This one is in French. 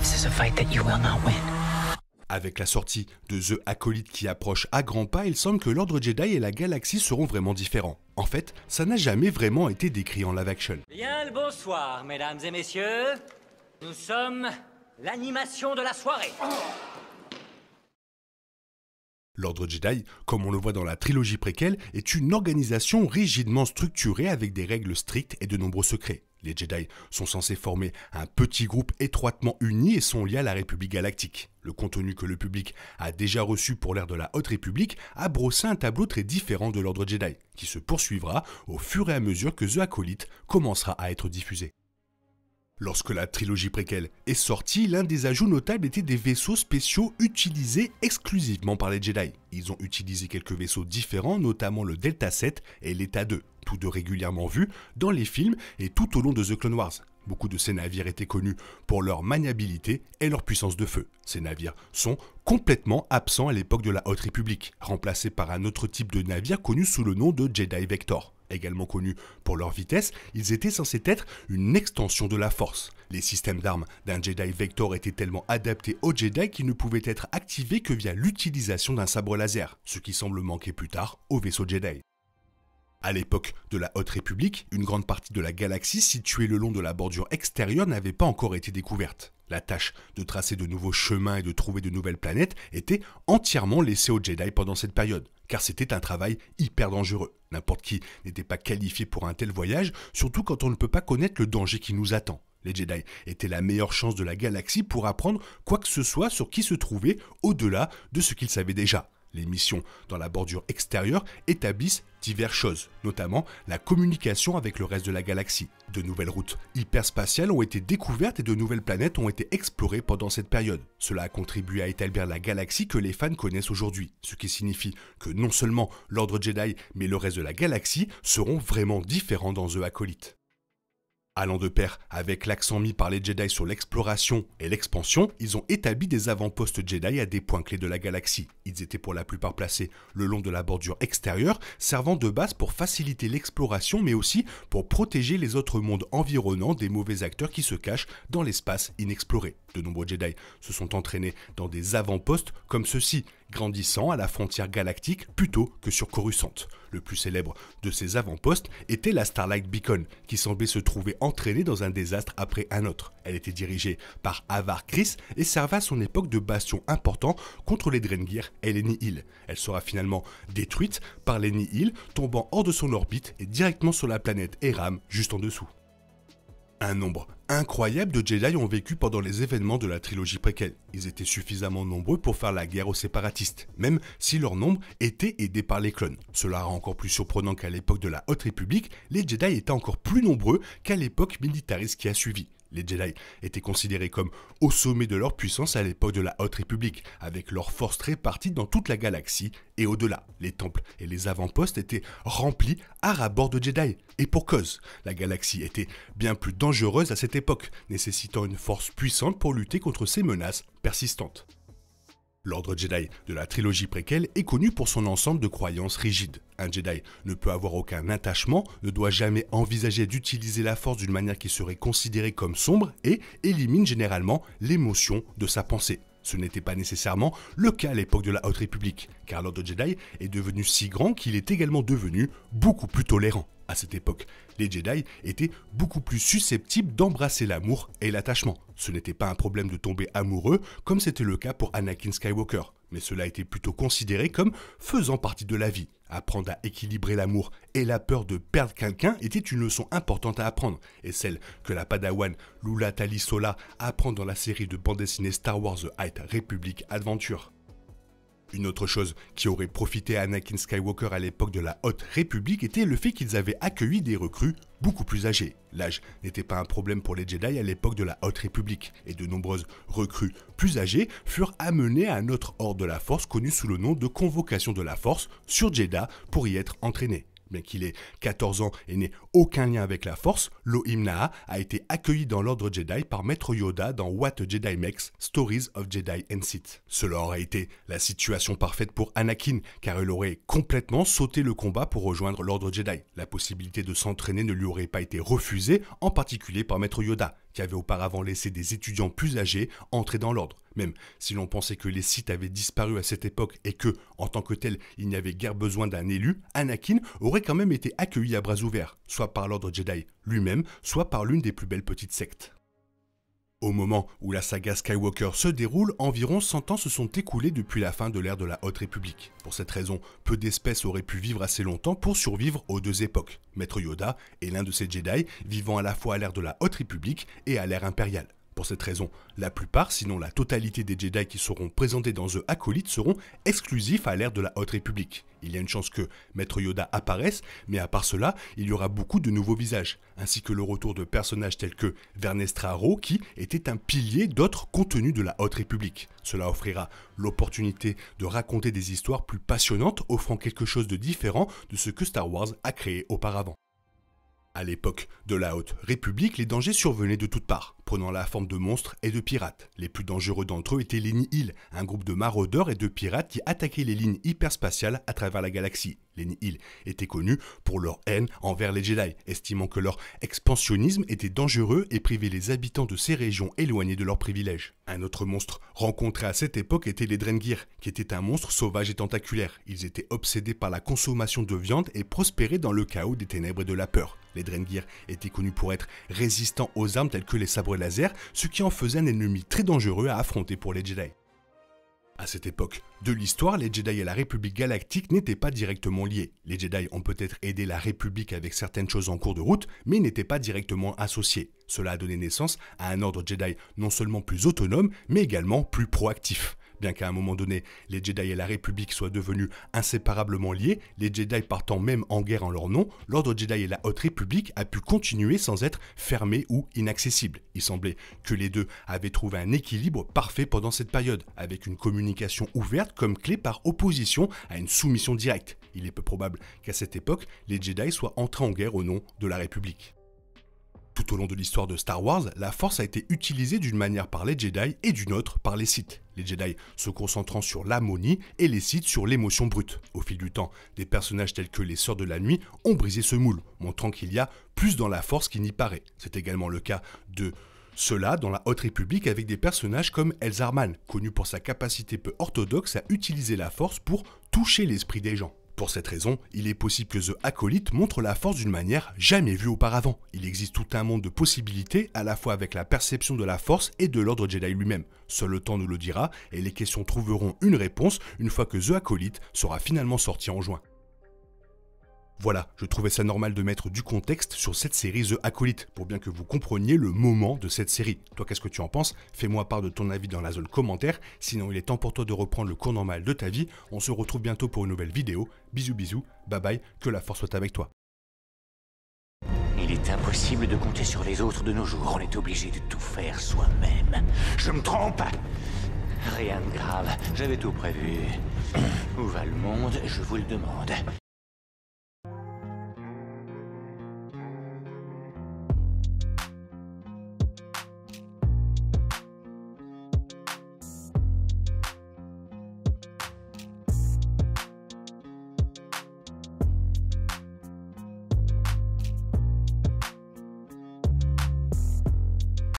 This is a fight that you will not win. Avec la sortie de The Acolyte qui approche à grands pas, il semble que l'Ordre Jedi et la galaxie seront vraiment différents. En fait, ça n'a jamais vraiment été décrit en live action. Bien le bonsoir, mesdames et messieurs. Nous sommes l'animation de la soirée. L'Ordre Jedi, comme on le voit dans la trilogie préquelle, est une organisation rigidement structurée avec des règles strictes et de nombreux secrets. Les Jedi sont censés former un petit groupe étroitement uni et sont liés à la République galactique. Le contenu que le public a déjà reçu pour l'ère de la Haute République a brossé un tableau très différent de l'Ordre Jedi, qui se poursuivra au fur et à mesure que The Acolyte commencera à être diffusé. Lorsque la trilogie préquelle est sortie, l'un des ajouts notables était des vaisseaux spéciaux utilisés exclusivement par les Jedi. Ils ont utilisé quelques vaisseaux différents, notamment le Delta 7 et l'Eta 2, tous deux régulièrement vus dans les films et tout au long de The Clone Wars. Beaucoup de ces navires étaient connus pour leur maniabilité et leur puissance de feu. Ces navires sont complètement absents à l'époque de la Haute République, remplacés par un autre type de navire connu sous le nom de Jedi Vector. Également connus pour leur vitesse, ils étaient censés être une extension de la Force. Les systèmes d'armes d'un Jedi Vector étaient tellement adaptés aux Jedi qu'ils ne pouvaient être activés que via l'utilisation d'un sabre laser, ce qui semble manquer plus tard aux vaisseaux Jedi. À l'époque de la Haute République, une grande partie de la galaxie située le long de la bordure extérieure n'avait pas encore été découverte. La tâche de tracer de nouveaux chemins et de trouver de nouvelles planètes était entièrement laissée aux Jedi pendant cette période, car c'était un travail hyper dangereux. N'importe qui n'était pas qualifié pour un tel voyage, surtout quand on ne peut pas connaître le danger qui nous attend. Les Jedi étaient la meilleure chance de la galaxie pour apprendre quoi que ce soit sur qui se trouvait au-delà de ce qu'ils savaient déjà. Les missions dans la bordure extérieure établissent diverses choses, notamment la communication avec le reste de la galaxie. De nouvelles routes hyperspatiales ont été découvertes et de nouvelles planètes ont été explorées pendant cette période. Cela a contribué à établir la galaxie que les fans connaissent aujourd'hui, ce qui signifie que non seulement l'Ordre Jedi, mais le reste de la galaxie seront vraiment différents dans The Acolyte. Allant de pair avec l'accent mis par les Jedi sur l'exploration et l'expansion, ils ont établi des avant-postes Jedi à des points clés de la galaxie. Ils étaient pour la plupart placés le long de la bordure extérieure, servant de base pour faciliter l'exploration, mais aussi pour protéger les autres mondes environnants des mauvais acteurs qui se cachent dans l'espace inexploré. De nombreux Jedi se sont entraînés dans des avant-postes comme ceux-ci, grandissant à la frontière galactique plutôt que sur Coruscant. Le plus célèbre de ces avant-postes était la Starlight Beacon, qui semblait se trouver entraînée dans un désastre après un autre. Elle était dirigée par Avar Kriss et servait à son époque de bastion important contre les Drengir et les Nihil. Elle sera finalement détruite par les Nihil, tombant hors de son orbite et directement sur la planète Eram, juste en dessous. Un nombre incroyable de Jedi ont vécu pendant les événements de la trilogie préquelle. Ils étaient suffisamment nombreux pour faire la guerre aux séparatistes, même si leur nombre était aidé par les clones. Cela rend encore plus surprenant qu'à l'époque de la Haute République, les Jedi étaient encore plus nombreux qu'à l'époque militariste qui a suivi. Les Jedi étaient considérés comme au sommet de leur puissance à l'époque de la Haute République, avec leurs forces réparties dans toute la galaxie et au-delà. Les temples et les avant-postes étaient remplis à ras-bord de Jedi. Et pour cause, la galaxie était bien plus dangereuse à cette époque, nécessitant une force puissante pour lutter contre ces menaces persistantes. L'Ordre Jedi de la trilogie préquelle est connu pour son ensemble de croyances rigides. Un Jedi ne peut avoir aucun attachement, ne doit jamais envisager d'utiliser la force d'une manière qui serait considérée comme sombre et élimine généralement l'émotion de sa pensée. Ce n'était pas nécessairement le cas à l'époque de la Haute République, car l'Ordre Jedi est devenu si grand qu'il est également devenu beaucoup plus tolérant. À cette époque, les Jedi étaient beaucoup plus susceptibles d'embrasser l'amour et l'attachement. Ce n'était pas un problème de tomber amoureux comme c'était le cas pour Anakin Skywalker, mais cela était plutôt considéré comme faisant partie de la vie. Apprendre à équilibrer l'amour et la peur de perdre quelqu'un était une leçon importante à apprendre, et celle que la padawan Lula Talisola apprend dans la série de bande dessinée Star Wars The High Republic Adventure. Une autre chose qui aurait profité à Anakin Skywalker à l'époque de la Haute République était le fait qu'ils avaient accueilli des recrues beaucoup plus âgés. L'âge n'était pas un problème pour les Jedi à l'époque de la Haute République, et de nombreuses recrues plus âgées furent amenées à un autre ordre de la Force connu sous le nom de Convocation de la Force sur Jedha pour y être entraînés. Bien qu'il ait 14 ans et n'ait aucun lien avec la Force, Lo-Imnaha a été accueilli dans l'ordre Jedi par Maître Yoda dans What Jedi Makes, Stories of Jedi and Sith. Cela aurait été la situation parfaite pour Anakin, car il aurait complètement sauté le combat pour rejoindre l'ordre Jedi. La possibilité de s'entraîner ne lui aurait pas été refusée, en particulier par Maître Yoda, qui avait auparavant laissé des étudiants plus âgés entrer dans l'ordre. Même si l'on pensait que les Sith avaient disparu à cette époque et que, en tant que tel, il n'y avait guère besoin d'un élu, Anakin aurait quand même été accueilli à bras ouverts, soit par l'ordre Jedi lui-même, soit par l'une des plus belles petites sectes. Au moment où la saga Skywalker se déroule, environ 100 ans se sont écoulés depuis la fin de l'ère de la Haute République. Pour cette raison, peu d'espèces auraient pu vivre assez longtemps pour survivre aux deux époques. Maître Yoda est l'un de ces Jedi vivant à la fois à l'ère de la Haute République et à l'ère impériale. Pour cette raison, la plupart, sinon la totalité des Jedi qui seront présentés dans The Acolyte seront exclusifs à l'ère de la Haute République. Il y a une chance que Maître Yoda apparaisse, mais à part cela, il y aura beaucoup de nouveaux visages, ainsi que le retour de personnages tels que Vernestra Raux, qui était un pilier d'autres contenus de la Haute République. Cela offrira l'opportunité de raconter des histoires plus passionnantes, offrant quelque chose de différent de ce que Star Wars a créé auparavant. À l'époque de la Haute République, les dangers survenaient de toutes parts, prenant la forme de monstres et de pirates. Les plus dangereux d'entre eux étaient les Nihil, un groupe de maraudeurs et de pirates qui attaquaient les lignes hyperspatiales à travers la galaxie. Les Nihil étaient connus pour leur haine envers les Jedi, estimant que leur expansionnisme était dangereux et privait les habitants de ces régions éloignées de leurs privilèges. Un autre monstre rencontré à cette époque était les Drengir, qui étaient un monstre sauvage et tentaculaire. Ils étaient obsédés par la consommation de viande et prospéraient dans le chaos des ténèbres et de la peur. Les Drengir étaient connus pour être résistants aux armes telles que les sabres laser, ce qui en faisait un ennemi très dangereux à affronter pour les Jedi. À cette époque de l'histoire, les Jedi et la République galactique n'étaient pas directement liés. Les Jedi ont peut-être aidé la République avec certaines choses en cours de route, mais n'étaient pas directement associés. Cela a donné naissance à un ordre Jedi non seulement plus autonome, mais également plus proactif. Bien qu'à un moment donné, les Jedi et la République soient devenus inséparablement liés, les Jedi partant même en guerre en leur nom, l'ordre Jedi et la Haute République a pu continuer sans être fermés ou inaccessibles. Il semblait que les deux avaient trouvé un équilibre parfait pendant cette période, avec une communication ouverte comme clé par opposition à une soumission directe. Il est peu probable qu'à cette époque, les Jedi soient entrés en guerre au nom de la République. Tout au long de l'histoire de Star Wars, la Force a été utilisée d'une manière par les Jedi et d'une autre par les Sith. Les Jedi se concentrant sur l'harmonie et les Sith sur l'émotion brute. Au fil du temps, des personnages tels que les Sœurs de la Nuit ont brisé ce moule, montrant qu'il y a plus dans la Force qu'il n'y paraît. C'est également le cas de cela dans la Haute République avec des personnages comme Elzarman, connu pour sa capacité peu orthodoxe à utiliser la Force pour toucher l'esprit des gens. Pour cette raison, il est possible que The Acolyte montre la Force d'une manière jamais vue auparavant. Il existe tout un monde de possibilités, à la fois avec la perception de la Force et de l'ordre Jedi lui-même. Seul le temps nous le dira, et les questions trouveront une réponse une fois que The Acolyte sera finalement sorti en juin. Voilà, je trouvais ça normal de mettre du contexte sur cette série The Acolyte, pour bien que vous compreniez le moment de cette série. Toi, qu'est-ce que tu en penses? Fais-moi part de ton avis dans la zone commentaire, sinon il est temps pour toi de reprendre le cours normal de ta vie. On se retrouve bientôt pour une nouvelle vidéo. Bisous bisous, bye bye, que la force soit avec toi. Il est impossible de compter sur les autres de nos jours, on est obligé de tout faire soi-même. Je me trompe? Rien de grave, j'avais tout prévu. Où va le monde, je vous le demande.